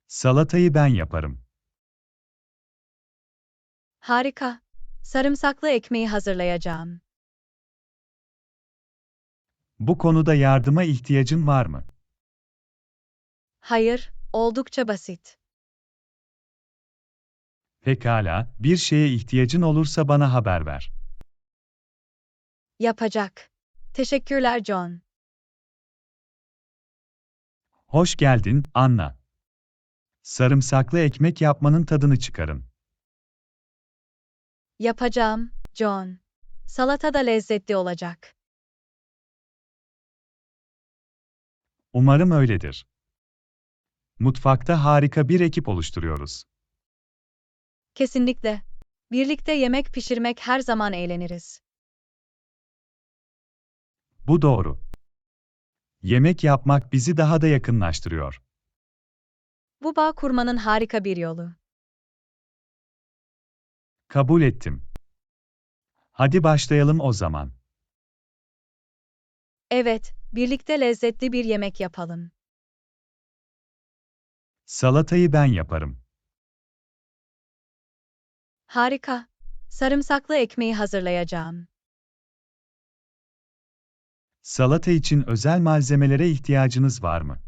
Salatayı ben yaparım. Harika. Sarımsaklı ekmeği hazırlayacağım. Bu konuda yardıma ihtiyacın var mı? Hayır, oldukça basit. Pekala, bir şeye ihtiyacın olursa bana haber ver. Yapacak. Teşekkürler, John. Hoş geldin, Anna. Sarımsaklı ekmek yapmanın tadını çıkarın. Yapacağım, John. Salata da lezzetli olacak. Umarım öyledir. Mutfakta harika bir ekip oluşturuyoruz. Kesinlikle. Birlikte yemek pişirmek her zaman eğleniriz. Bu doğru. Yemek yapmak bizi daha da yakınlaştırıyor. Bu bağ kurmanın harika bir yolu. Kabul ettim. Hadi başlayalım o zaman. Evet, birlikte lezzetli bir yemek yapalım. Salatayı ben yaparım. Harika. Sarımsaklı ekmeği hazırlayacağım. Salata için özel malzemelere ihtiyacınız var mı?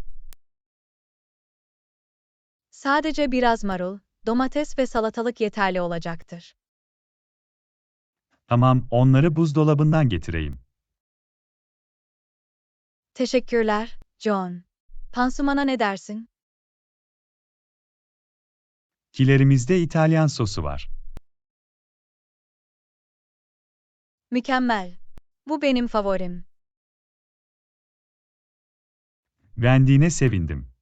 Sadece biraz marul, domates ve salatalık yeterli olacaktır. Tamam, onları buzdolabından getireyim. Teşekkürler, John. Pansumana ne dersin? Kilerimizde İtalyan sosu var. Mükemmel. Bu benim favorim. Beğendiğine sevindim.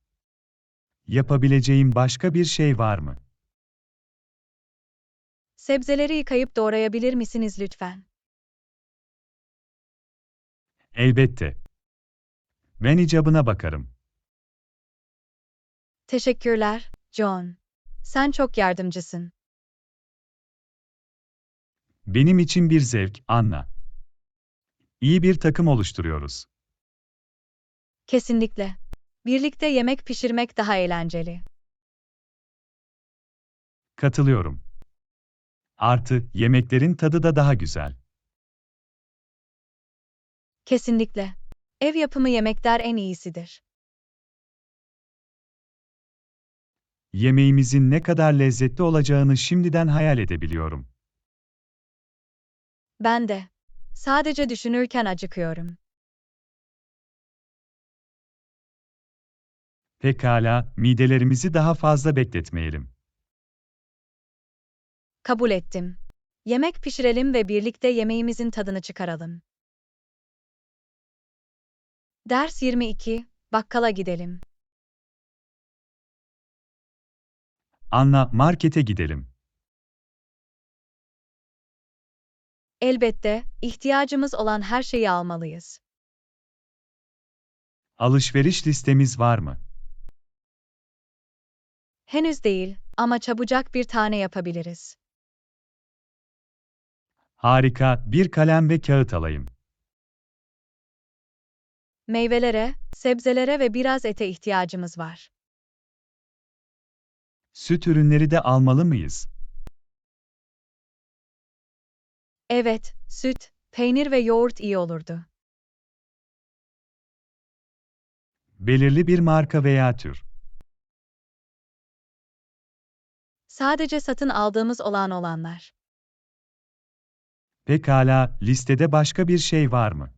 Yapabileceğim başka bir şey var mı? Sebzeleri yıkayıp doğrayabilir misiniz lütfen? Elbette. Ben icabına bakarım. Teşekkürler, John. Sen çok yardımcısın. Benim için bir zevk, Anna. İyi bir takım oluşturuyoruz. Kesinlikle. Birlikte yemek pişirmek daha eğlenceli. Katılıyorum. Artı, yemeklerin tadı da daha güzel. Kesinlikle. Ev yapımı yemekler en iyisidir. Yemeğimizin ne kadar lezzetli olacağını şimdiden hayal edebiliyorum. Ben de. Sadece düşünürken acıkıyorum. Pekala, midelerimizi daha fazla bekletmeyelim. Kabul ettim. Yemek pişirelim ve birlikte yemeğimizin tadını çıkaralım. Ders 22. Bakkala gidelim. Anna, markete gidelim. Elbette, ihtiyacımız olan her şeyi almalıyız. Alışveriş listemiz var mı? Henüz değil, ama çabucak bir tane yapabiliriz. Harika, bir kalem ve kağıt alayım. Meyvelere, sebzelere ve biraz ete ihtiyacımız var. Süt ürünleri de almalı mıyız? Evet, süt, peynir ve yoğurt iyi olurdu. Belirli bir marka veya tür. Sadece satın aldığımız olanlar. Pekala, listede başka bir şey var mı?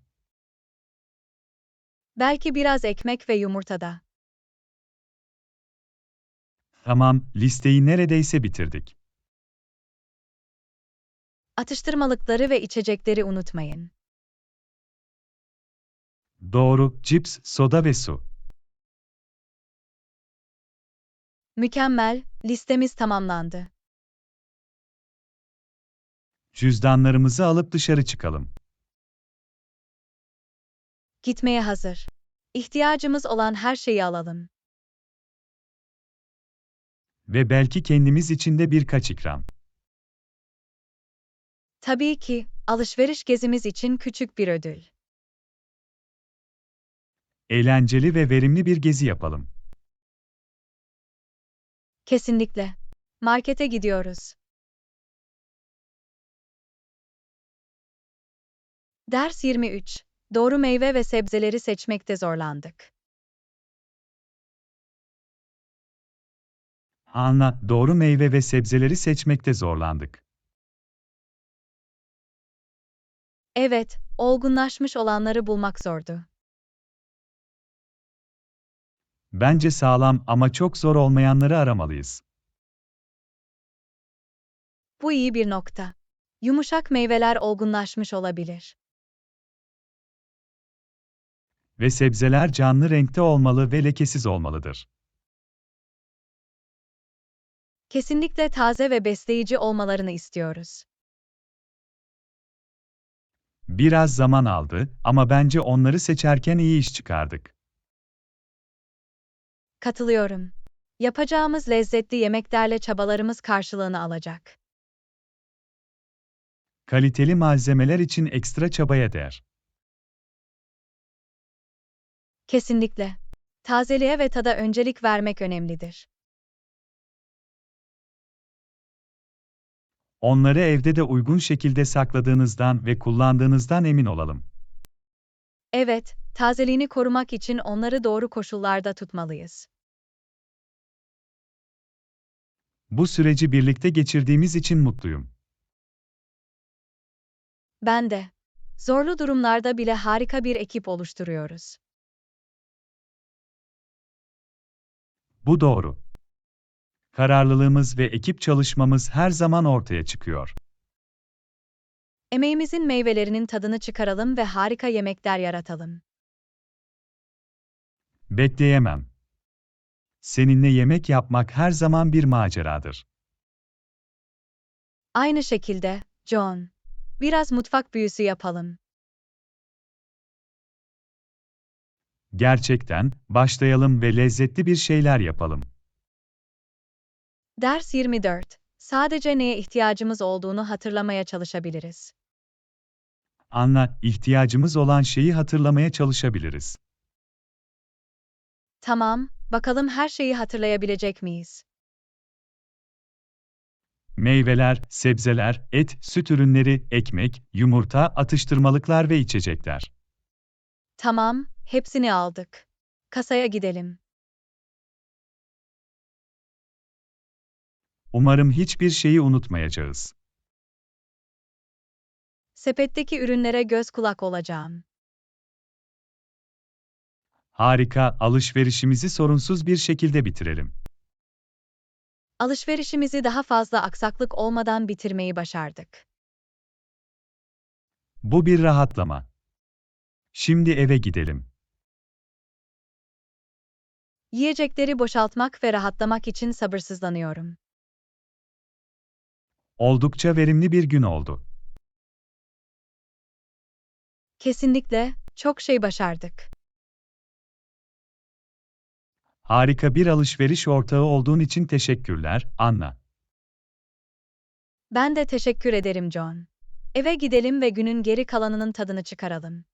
Belki biraz ekmek ve yumurta da. Tamam, listeyi neredeyse bitirdik. Atıştırmalıkları ve içecekleri unutmayın. Doğru, cips, soda ve su. Mükemmel, listemiz tamamlandı. Cüzdanlarımızı alıp dışarı çıkalım. Gitmeye hazır. İhtiyacımız olan her şeyi alalım. Ve belki kendimiz için de birkaç ikram. Tabii ki, alışveriş gezimiz için küçük bir ödül. Eğlenceli ve verimli bir gezi yapalım. Kesinlikle. Markete gidiyoruz. Ders 23. Doğru meyve ve sebzeleri seçmekte zorlandık. Anla, doğru meyve ve sebzeleri seçmekte zorlandık. Evet, olgunlaşmış olanları bulmak zordu. Bence sağlam ama çok zor olmayanları aramalıyız. Bu iyi bir nokta. Yumuşak meyveler olgunlaşmış olabilir. Ve sebzeler canlı renkte olmalı ve lekesiz olmalıdır. Kesinlikle taze ve besleyici olmalarını istiyoruz. Biraz zaman aldı ama bence onları seçerken iyi iş çıkardık. Katılıyorum. Yapacağımız lezzetli yemeklerle çabalarımız karşılığını alacak. Kaliteli malzemeler için ekstra çabaya değer. Kesinlikle. Tazeliğe ve tada öncelik vermek önemlidir. Onları evde de uygun şekilde sakladığınızdan ve kullandığınızdan emin olalım. Evet, tazeliğini korumak için onları doğru koşullarda tutmalıyız. Bu süreci birlikte geçirdiğimiz için mutluyum. Ben de. Zorlu durumlarda bile harika bir ekip oluşturuyoruz. Bu doğru. Kararlılığımız ve ekip çalışmamız her zaman ortaya çıkıyor. Emeğimizin meyvelerinin tadını çıkaralım ve harika yemekler yaratalım. Bekleyemem. Seninle yemek yapmak her zaman bir maceradır. Aynı şekilde, John. Biraz mutfak büyüsü yapalım. Gerçekten, başlayalım ve lezzetli bir şeyler yapalım. Ders 24. Sadece neye ihtiyacımız olduğunu hatırlamaya çalışabiliriz. Anla, ihtiyacımız olan şeyi hatırlamaya çalışabiliriz. Tamam, bakalım her şeyi hatırlayabilecek miyiz? Meyveler, sebzeler, et, süt ürünleri, ekmek, yumurta, atıştırmalıklar ve içecekler. Tamam, hepsini aldık. Kasaya gidelim. Umarım hiçbir şeyi unutmayacağız. Sepetteki ürünlere göz kulak olacağım. Harika, alışverişimizi sorunsuz bir şekilde bitirelim. Alışverişimizi daha fazla aksaklık olmadan bitirmeyi başardık. Bu bir rahatlama. Şimdi eve gidelim. Yiyecekleri boşaltmak ve rahatlamak için sabırsızlanıyorum. Oldukça verimli bir gün oldu. Kesinlikle, çok şey başardık. Harika bir alışveriş ortağı olduğun için teşekkürler, Anna. Ben de teşekkür ederim John. Eve gidelim ve günün geri kalanının tadını çıkaralım.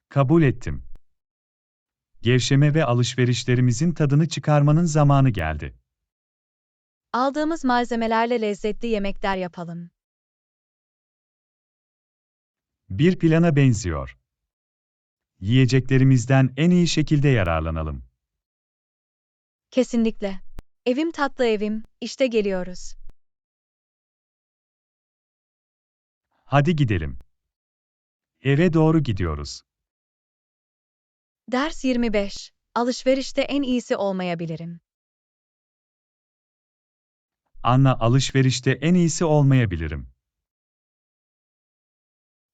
Kabul ettim. Gevşeme ve alışverişlerimizin tadını çıkarmanın zamanı geldi. Aldığımız malzemelerle lezzetli yemekler yapalım. Bir plana benziyor. Yiyeceklerimizden en iyi şekilde yararlanalım. Kesinlikle. Evim tatlı evim, işte geliyoruz. Hadi gidelim. Eve doğru gidiyoruz. Ders 25. Alışverişte en iyisi olmayabilirim. Anna, alışverişte en iyisi olmayabilirim.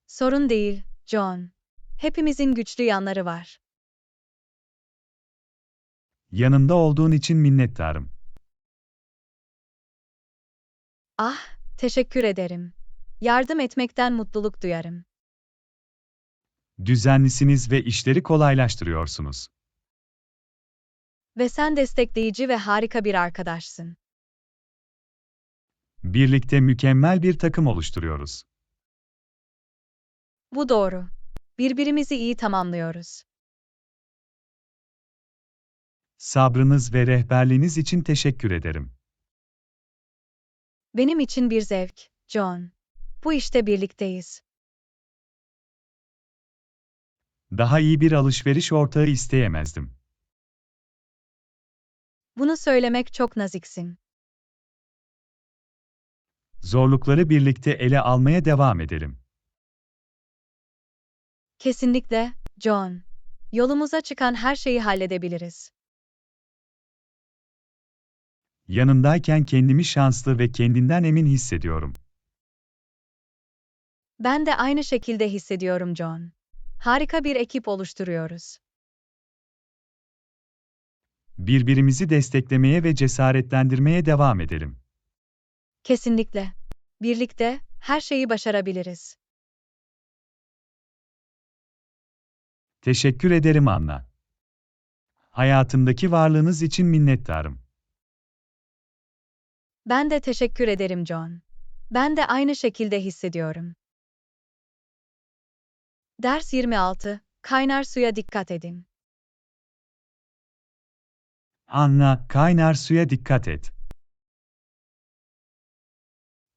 Sorun değil, John. Hepimizin güçlü yanları var. Yanımda olduğun için minnettarım. Ah, teşekkür ederim. Yardım etmekten mutluluk duyarım. Düzenlisiniz ve işleri kolaylaştırıyorsunuz. Ve sen destekleyici ve harika bir arkadaşsın. Birlikte mükemmel bir takım oluşturuyoruz. Bu doğru. Birbirimizi iyi tamamlıyoruz. Sabrınız ve rehberliğiniz için teşekkür ederim. Benim için bir zevk, John. Bu işte birlikteyiz. Daha iyi bir alışveriş ortağı isteyemezdim. Bunu söylemek çok naziksin. Zorlukları birlikte ele almaya devam edelim. Kesinlikle, John. Yolumuza çıkan her şeyi halledebiliriz. Yanındayken kendimi şanslı ve kendinden emin hissediyorum. Ben de aynı şekilde hissediyorum, John. Harika bir ekip oluşturuyoruz. Birbirimizi desteklemeye ve cesaretlendirmeye devam edelim. Kesinlikle. Birlikte her şeyi başarabiliriz. Teşekkür ederim Anna. Hayatımdaki varlığınız için minnettarım. Ben de teşekkür ederim, John. Ben de aynı şekilde hissediyorum. Ders 26. Kaynar suya dikkat edin. Anna, kaynar suya dikkat et.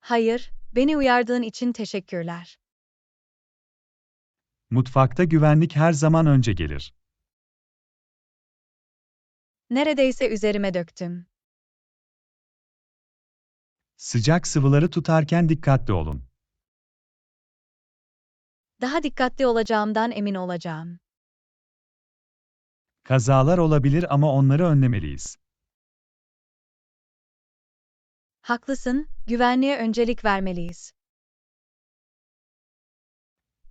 Hayır, beni uyardığın için teşekkürler. Mutfakta güvenlik her zaman önce gelir. Neredeyse üzerime döktüm. Sıcak sıvıları tutarken dikkatli olun. Daha dikkatli olacağımdan emin olacağım. Kazalar olabilir ama onları önlemeliyiz. Haklısın, güvenliğe öncelik vermeliyiz.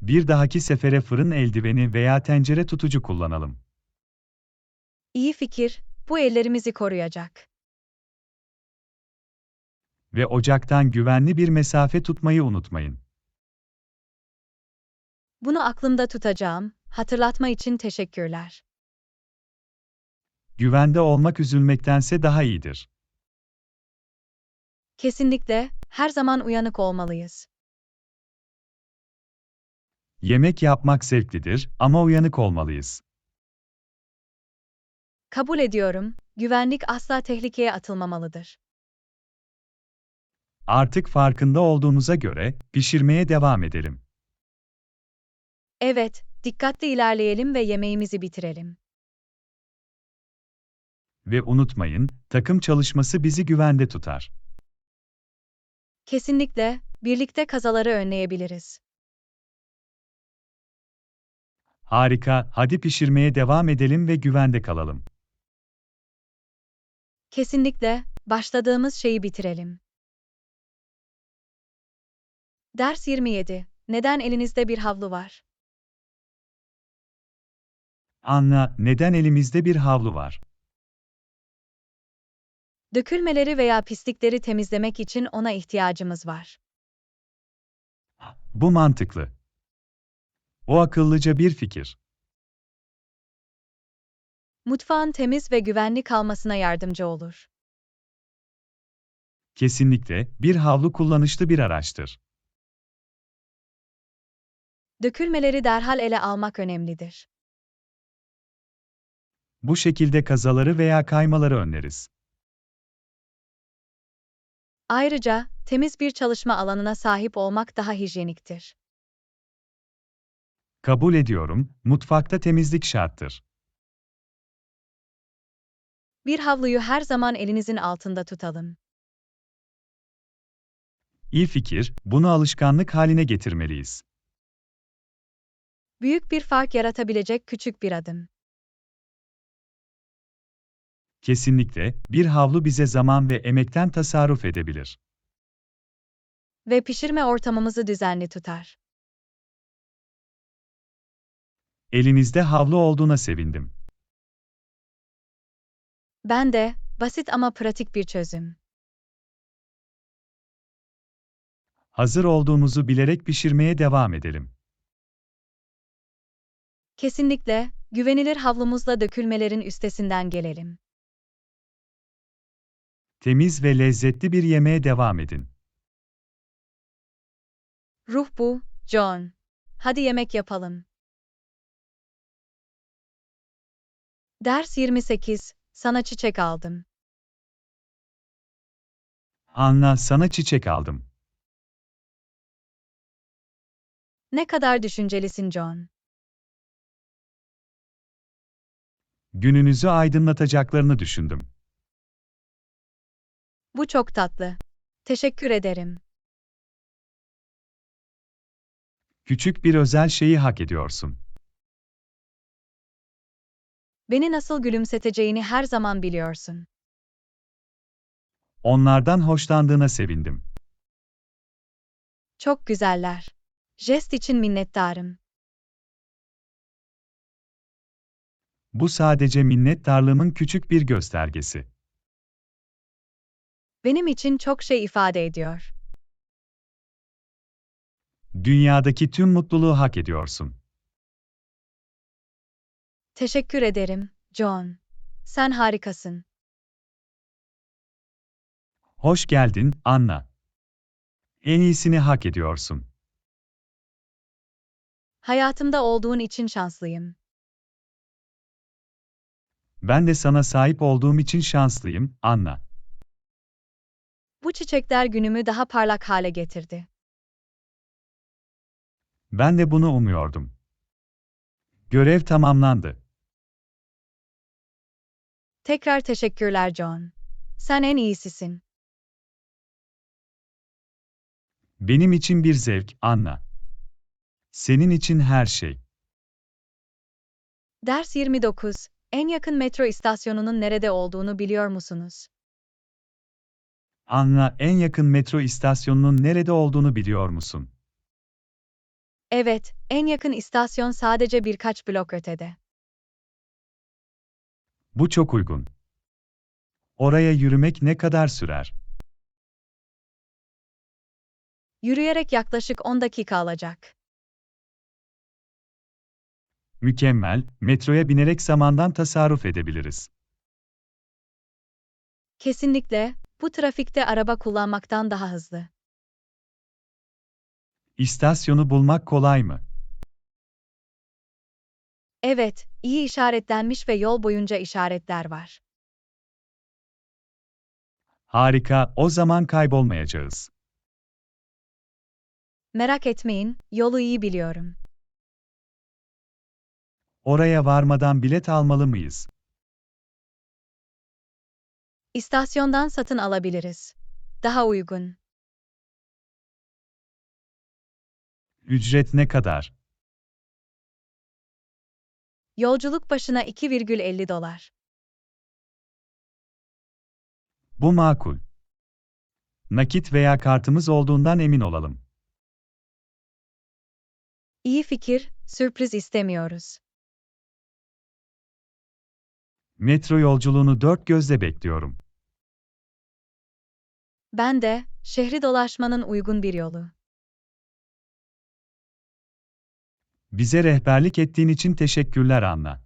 Bir dahaki sefere fırın eldiveni veya tencere tutucu kullanalım. İyi fikir, bu ellerimizi koruyacak. Ve ocaktan güvenli bir mesafe tutmayı unutmayın. Bunu aklımda tutacağım, hatırlatma için teşekkürler. Güvende olmak üzülmektense daha iyidir. Kesinlikle, her zaman uyanık olmalıyız. Yemek yapmak zevklidir ama uyanık olmalıyız. Kabul ediyorum, güvenlik asla tehlikeye atılmamalıdır. Artık farkında olduğunuza göre pişirmeye devam edelim. Evet, dikkatli ilerleyelim ve yemeğimizi bitirelim. Ve unutmayın, takım çalışması bizi güvende tutar. Kesinlikle, birlikte kazaları önleyebiliriz. Harika, hadi pişirmeye devam edelim ve güvende kalalım. Kesinlikle, başladığımız şeyi bitirelim. Ders 27. Neden elinizde bir havlu var? Anla, neden elimizde bir havlu var? Dökülmeleri veya pislikleri temizlemek için ona ihtiyacımız var. Bu mantıklı. O akıllıca bir fikir. Mutfağın temiz ve güvenli kalmasına yardımcı olur. Kesinlikle, bir havlu kullanışlı bir araçtır. Dökülmeleri derhal ele almak önemlidir. Bu şekilde kazaları veya kaymaları önleriz. Ayrıca, temiz bir çalışma alanına sahip olmak daha hijyeniktir. Kabul ediyorum, mutfakta temizlik şarttır. Bir havluyu her zaman elinizin altında tutalım. İyi fikir, bunu alışkanlık haline getirmeliyiz. Büyük bir fark yaratabilecek küçük bir adım. Kesinlikle, bir havlu bize zaman ve emekten tasarruf edebilir. Ve pişirme ortamımızı düzenli tutar. Elinizde havlu olduğuna sevindim. Ben de, basit ama pratik bir çözüm. Hazır olduğumuzu bilerek pişirmeye devam edelim. Kesinlikle, güvenilir havlumuzla dökülmelerin üstesinden gelelim. Temiz ve lezzetli bir yemeğe devam edin. Ruh bu, John. Hadi yemek yapalım. Ders 28, sana çiçek aldım. Anna, sana çiçek aldım. Ne kadar düşüncelisin John. Gününüzü aydınlatacaklarını düşündüm. Bu çok tatlı. Teşekkür ederim. Küçük bir özel şeyi hak ediyorsun. Beni nasıl gülümseteceğini her zaman biliyorsun. Onlardan hoşlandığına sevindim. Çok güzeller. Jest için minnettarım. Bu sadece minnettarlığımın küçük bir göstergesi. Benim için çok şey ifade ediyor. Dünyadaki tüm mutluluğu hak ediyorsun. Teşekkür ederim, John. Sen harikasın. Hoş geldin, Anna. En iyisini hak ediyorsun. Hayatımda olduğun için şanslıyım. Ben de sana sahip olduğum için şanslıyım, Anna. Bu çiçekler günümü daha parlak hale getirdi. Ben de bunu umuyordum. Görev tamamlandı. Tekrar teşekkürler John. Sen en iyisisin. Benim için bir zevk, Anna. Senin için her şey. Ders 29. En yakın metro istasyonunun nerede olduğunu biliyor musunuz? Anna, en yakın metro istasyonunun nerede olduğunu biliyor musun? Evet, en yakın istasyon sadece birkaç blok ötede. Bu çok uygun. Oraya yürümek ne kadar sürer? Yürüyerek yaklaşık 10 dakika alacak. Mükemmel, metroya binerek zamandan tasarruf edebiliriz. Kesinlikle, bu trafikte araba kullanmaktan daha hızlı. İstasyonu bulmak kolay mı? Evet, iyi işaretlenmiş ve yol boyunca işaretler var. Harika, o zaman kaybolmayacağız. Merak etmeyin, yolu iyi biliyorum. Oraya varmadan bilet almalı mıyız? İstasyondan satın alabiliriz. Daha uygun. Ücret ne kadar? Yolculuk başına 2,50 dolar. Bu makul. Nakit veya kartımız olduğundan emin olalım. İyi fikir, sürpriz istemiyoruz. Metro yolculuğunu dört gözle bekliyorum. Ben de, şehri dolaşmanın uygun bir yolu. Bize rehberlik ettiğin için teşekkürler Anna.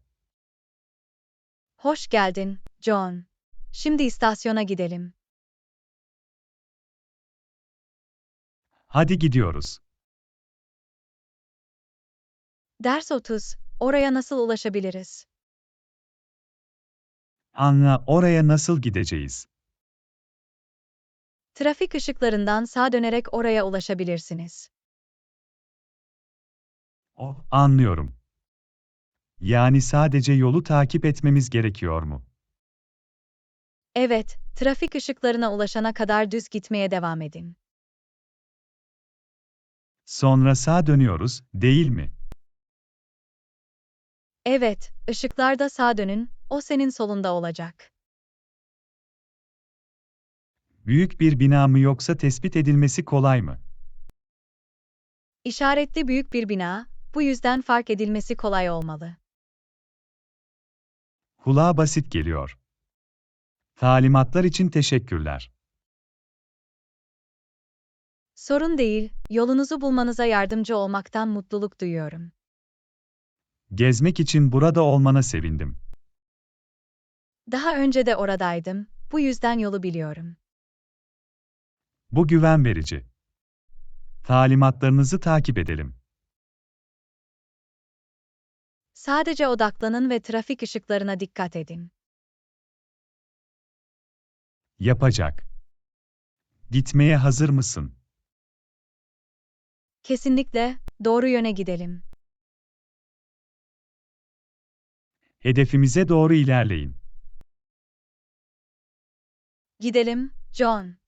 Hoş geldin, John. Şimdi istasyona gidelim. Hadi gidiyoruz. Ders 30. Oraya nasıl ulaşabiliriz? Anna, oraya nasıl gideceğiz? Trafik ışıklarından sağa dönerek oraya ulaşabilirsiniz. Oh, anlıyorum. Yani sadece yolu takip etmemiz gerekiyor mu? Evet, trafik ışıklarına ulaşana kadar düz gitmeye devam edin. Sonra sağa dönüyoruz, değil mi? Evet, ışıklarda sağa dönün, o senin solunda olacak. Büyük bir bina mı yoksa tespit edilmesi kolay mı? İşaretli büyük bir bina, bu yüzden fark edilmesi kolay olmalı. Kulağa basit geliyor. Talimatlar için teşekkürler. Sorun değil, yolunuzu bulmanıza yardımcı olmaktan mutluluk duyuyorum. Gezmek için burada olmana sevindim. Daha önce de oradaydım, bu yüzden yolu biliyorum. Bu güven verici. Talimatlarınızı takip edelim. Sadece odaklanın ve trafik ışıklarına dikkat edin. Yapacak. Gitmeye hazır mısın? Kesinlikle, doğru yöne gidelim. Hedefimize doğru ilerleyin. Gidelim, John.